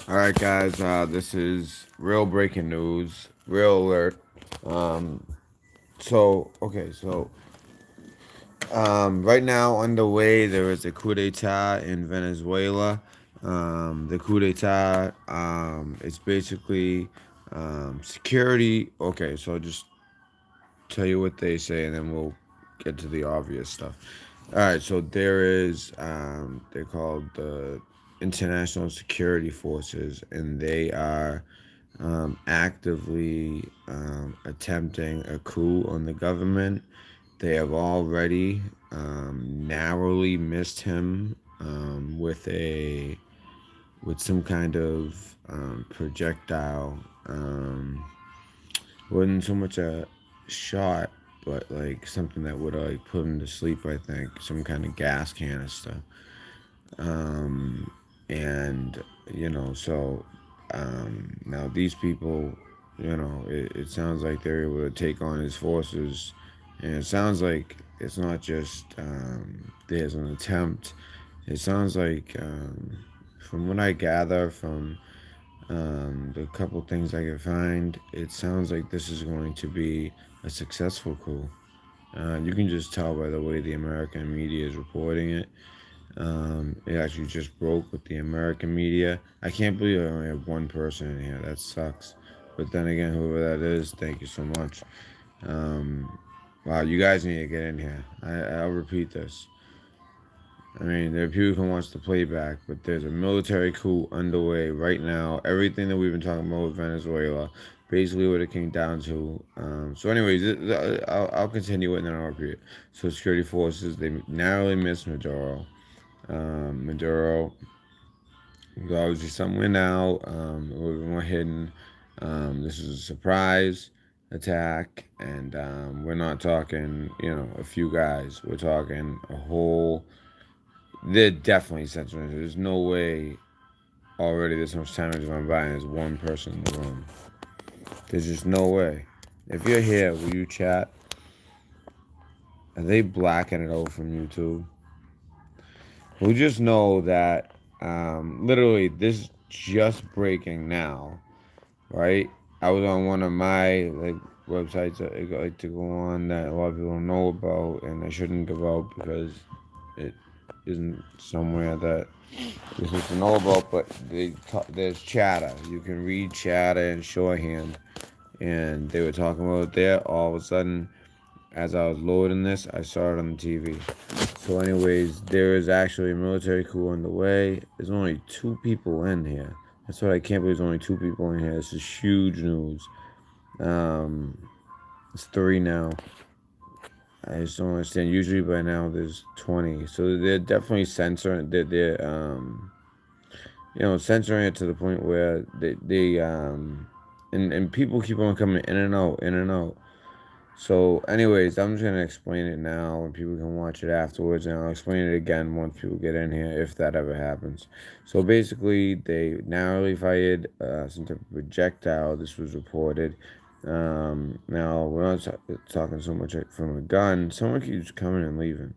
All right, guys. This is real breaking news, real alert. Um, right now underway, there is a coup d'état in Venezuela. The coup d'état is basically security. Okay, so just tell you what they say, and then we'll get to the obvious stuff. All right, so there is they're called the International Security Forces, and they are actively attempting a coup on the government. They have already narrowly missed him with some kind of projectile. Wasn't so much a shot, but like something that would like put him to sleep. I think some kind of gas canister. And now these people, it sounds like they're able to take on his forces, and it sounds like it's not just there's an attempt. It sounds like, from what I gather from the couple things I could find, it sounds like this is going to be a successful coup. You can just tell by the way the American media is reporting it. It actually just broke with the American media. I can't believe I only have one person in here. That sucks. But then again, whoever that is, thank you so much. Wow, you guys need to get in here. I'll repeat this. I mean, there are people who wants the playback, but there's a military coup underway right now. Everything that we've been talking about with Venezuela, basically what it came down to. Anyways, I'll continue it and then I'll repeat it. So, security forces, they narrowly missed Maduro. Maduro was obviously somewhere now, a little bit more hidden. This is a surprise attack, and we're not talking, a few guys. We're talking a whole. They're definitely censoring. There's no way already this much time has gone by and there's one person in the room. There's just no way. If you're here, will you chat? Are they blacking it out from YouTube? We just know that literally this just breaking now, right? I was on one of my websites that I like to go on that a lot of people don't know about, and I shouldn't give out because it isn't somewhere that you're supposed to know about. But there's chatter. You can read chatter in shorthand, and they were talking about it there. All of a sudden, as I was loading this, I saw it on the TV. So, anyways, there is actually a military coup on the way. There's only two people in here. That's what I can't believe. There's only two people in here. This is huge news. Um, it's three now. I just don't understand. Usually by now there's 20, so they're definitely censoring. They're censoring it to the point where and people keep on coming in and out, in and out. So, anyways, I'm just gonna explain it now, and people can watch it afterwards, and I'll explain it again once people get in here, if that ever happens. So basically, they narrowly fired some type of projectile. This was reported. Now we're not talking so much from a gun. Someone keeps coming and leaving.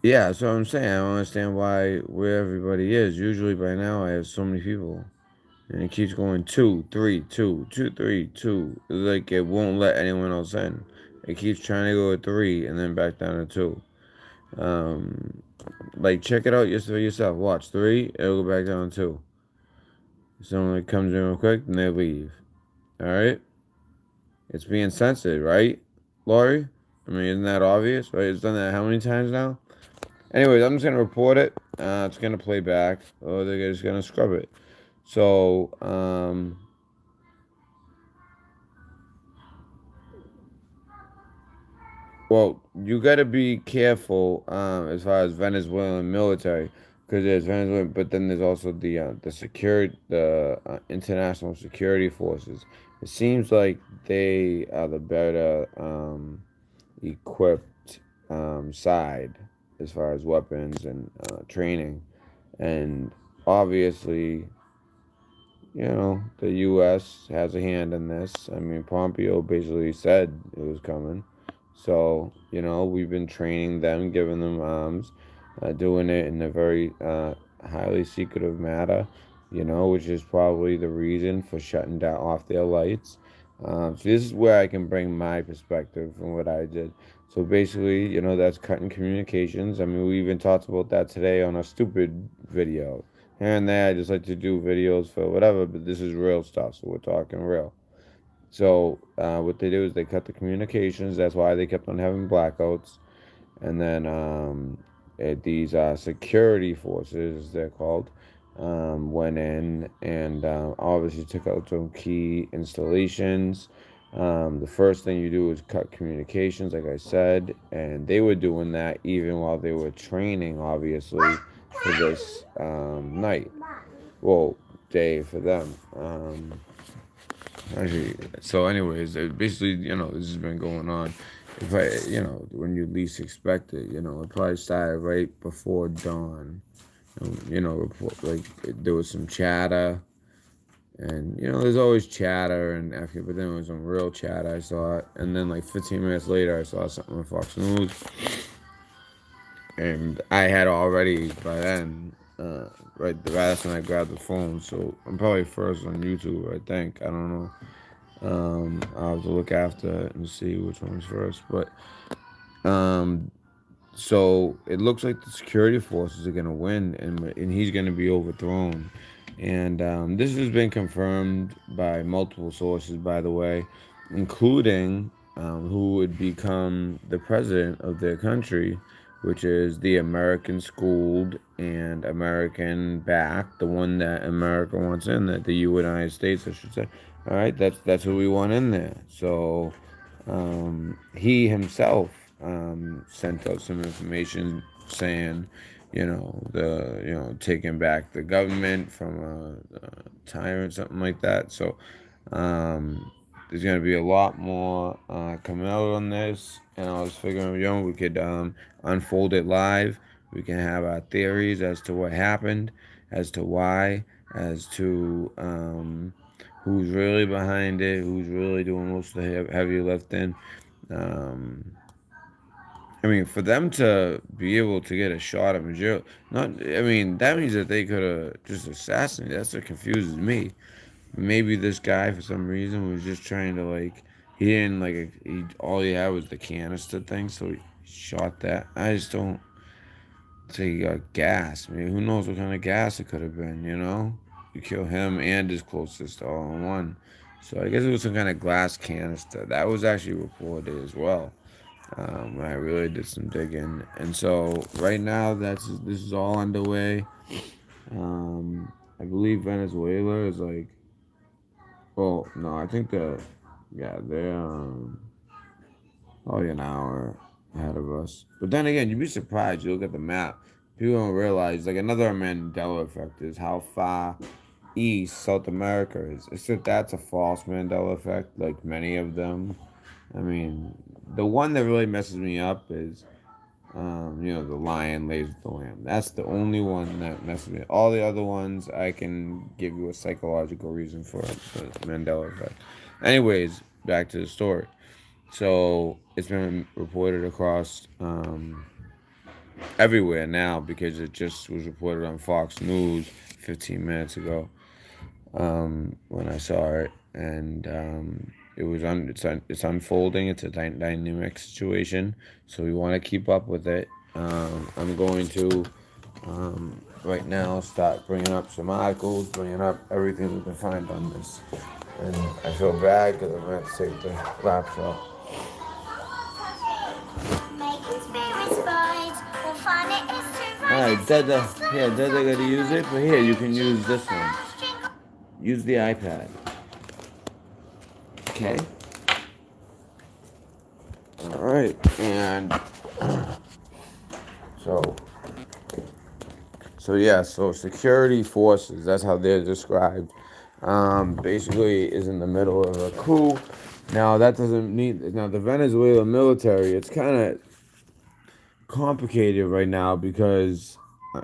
Yeah, that's what I'm saying. I don't understand why where everybody is. Usually by now I have so many people. And it keeps going two, three, two, two, three, two. It's like it won't let anyone else in. It keeps trying to go to three and then back down to two. Um, check it out for yourself. Watch three, it'll go back down to two. Someone comes in real quick, and they leave. All right, it's being censored, right, Laurie? I mean, isn't that obvious? Right? It's done that how many times now? Anyways, I'm just gonna report it. It's gonna play back, or they're just gonna scrub it. So, well, you got to be careful as far as Venezuelan military, because there's Venezuela, but then there's also the international security forces. It seems like they are the better equipped side as far as weapons and training, and obviously, the U.S. has a hand in this. I mean, Pompeo basically said it was coming. So, we've been training them, giving them arms, doing it in a very highly secretive matter, which is probably the reason for shutting down off their lights. So this is where I can bring my perspective from what I did. So basically, that's cutting communications. I mean, we even talked about that today on a stupid video. Here and there, I just like to do videos for whatever, but this is real stuff, so we're talking real. So what they do is they cut the communications. That's why they kept on having blackouts. And then these security forces, they're called, went in and obviously took out some key installations. The first thing you do is cut communications, like I said, and they were doing that even while they were training, obviously, for this night. Well, day for them. Actually, so anyways, basically, this has been going on. If I, when you least expect it, it probably started right before dawn. Like there was some chatter, and there's always chatter and after, but then there was some real chatter. I saw it, and then like 15 minutes later, I saw something on Fox News, and I had already by then. Right, that's when I grabbed the phone. So I'm probably first on YouTube. I think I don't know. I'll have to look after it and see which one's first. But um, so it looks like the security forces are gonna win, and he's gonna be overthrown. And this has been confirmed by multiple sources, by the way, including who would become the president of their country, which is the American schooled and American backed, the one that America wants in, that the United States, I should say. All right, that's who we want in there. So he himself sent out some information saying, taking back the government from a tyrant, something like that. So there's gonna be a lot more coming out on this, and I was figuring, we could unfold it live. We can have our theories as to what happened, as to why, as to who's really behind it, who's really doing most of the heavy lifting. Um, I mean, for them to be able to get a shot of Madrid, not, I mean, that means that they could have just assassinated. That's what confuses me. Maybe this guy, for some reason, was just trying to, like, he didn't, like, all he had was the canister thing, so he shot that. I just don't say he got gas. I mean, who knows what kind of gas it could have been, You kill him and his closest all in one. So I guess it was some kind of glass canister. That was actually reported as well. I really did some digging, and so right now this is all underway. I believe Venezuela is like, well, no, I think they're probably an hour ahead of us. But then again, you'd be surprised. You look at the map, people don't realize like another Mandela effect is how far east South America is. It's that that's a false Mandela effect, like many of them. I mean, the one that really messes me up is, the lion lays with the lamb. That's the only one that messes me up. All the other ones, I can give you a psychological reason for it, the Mandela effect. Anyways, back to the story. So it's been reported across everywhere now because it just was reported on Fox News 15 minutes ago when I saw it, and it's unfolding. It's a dynamic situation, so we want to keep up with it. I'm going to right now start bringing up some articles, bringing up everything we can find on this, and I feel bad because I'm going to take the laptop. Alright, Dada, here, Dada got to use it, but here, you can use this one. Use the iPad. Okay? Alright, and so, so security forces, that's how they're described, basically is in the middle of a coup. Now, that doesn't mean, now the Venezuela military, it's kind of complicated right now because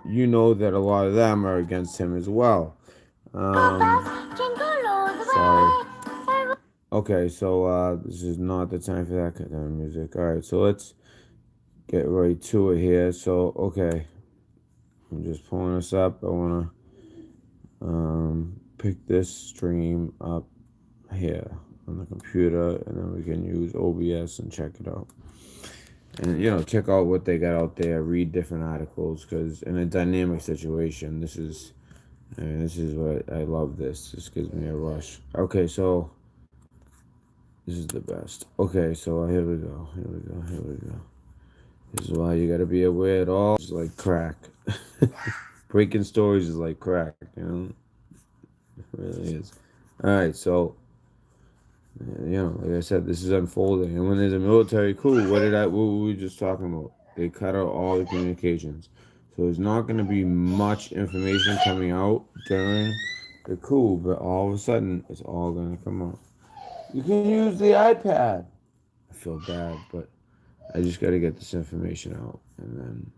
you know that a lot of them are against him as well. Sorry. Okay, so this is not the time for that kind of music. All right, so let's get right to it here. So, okay. I'm just pulling this up. I want to pick this stream up here on the computer, and then we can use OBS and check it out. And check out what they got out there. Read different articles, because in a dynamic situation, this is what I love. This gives me a rush. Okay, so this is the best. Okay, so here we go. Here we go. Here we go. This is why you gotta be aware at all. It's like crack. Breaking stories is like crack, It really is. Alright, so like I said, this is unfolding. And when there's a military coup, what were we just talking about? They cut out all the communications. So there's not gonna be much information coming out during the coup, but all of a sudden it's all gonna come out. You can use the iPad. I feel bad, but I just got to get this information out, and then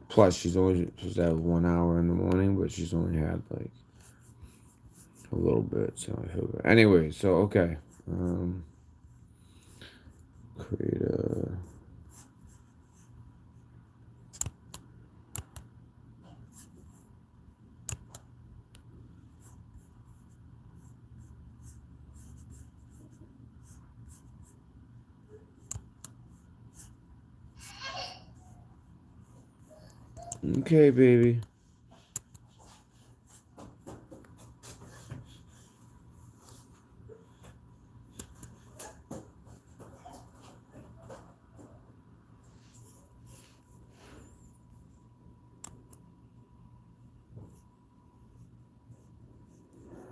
plus she's only supposed to have 1 hour in the morning, but she's only had like a little bit, so I feel bad. Anyway, so okay, create a. Okay, baby.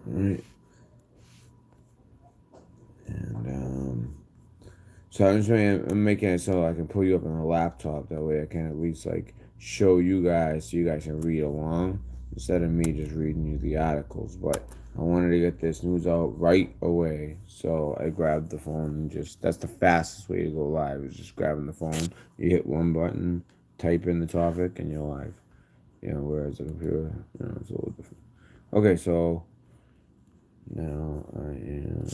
All right, and so I'm making it so I can pull you up on a laptop. That way I can at least like show you guys so you guys can read along instead of me just reading you the articles. But I wanted to get this news out right away. So I grabbed the phone and that's the fastest way to go live is just grabbing the phone. You hit one button, type in the topic, and you're live. Whereas the computer, it's a little different. Okay, so now I am.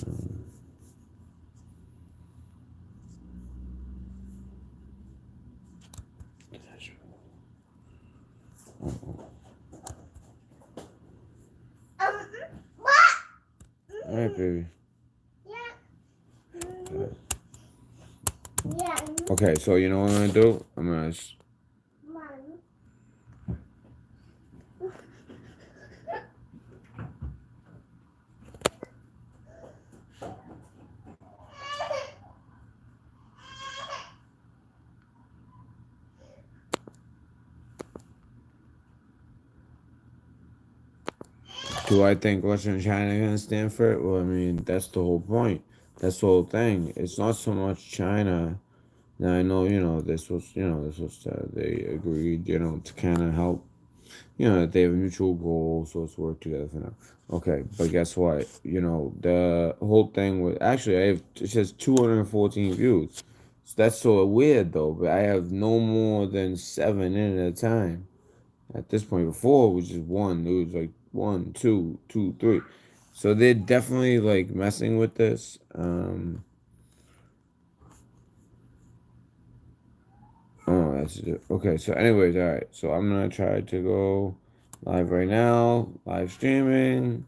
All right, baby. Okay, so you know what I'm gonna do? I'm gonna. Do I think Western China gonna stand for it? Well, I mean, that's the whole point. That's the whole thing. It's not so much China. Now I know, they agreed, to kind of help, that they have a mutual goal, so let's work together for now. Okay, but guess what? The whole thing with actually, it says 214 views. So that's so weird though. But I have no more than 7 in at a time. At this point, before it was just one. It was like one, two, two, three. So they're definitely like messing with this. Oh, that's it. Okay. So, anyways, all right. So I'm gonna try to go live right now. Live streaming.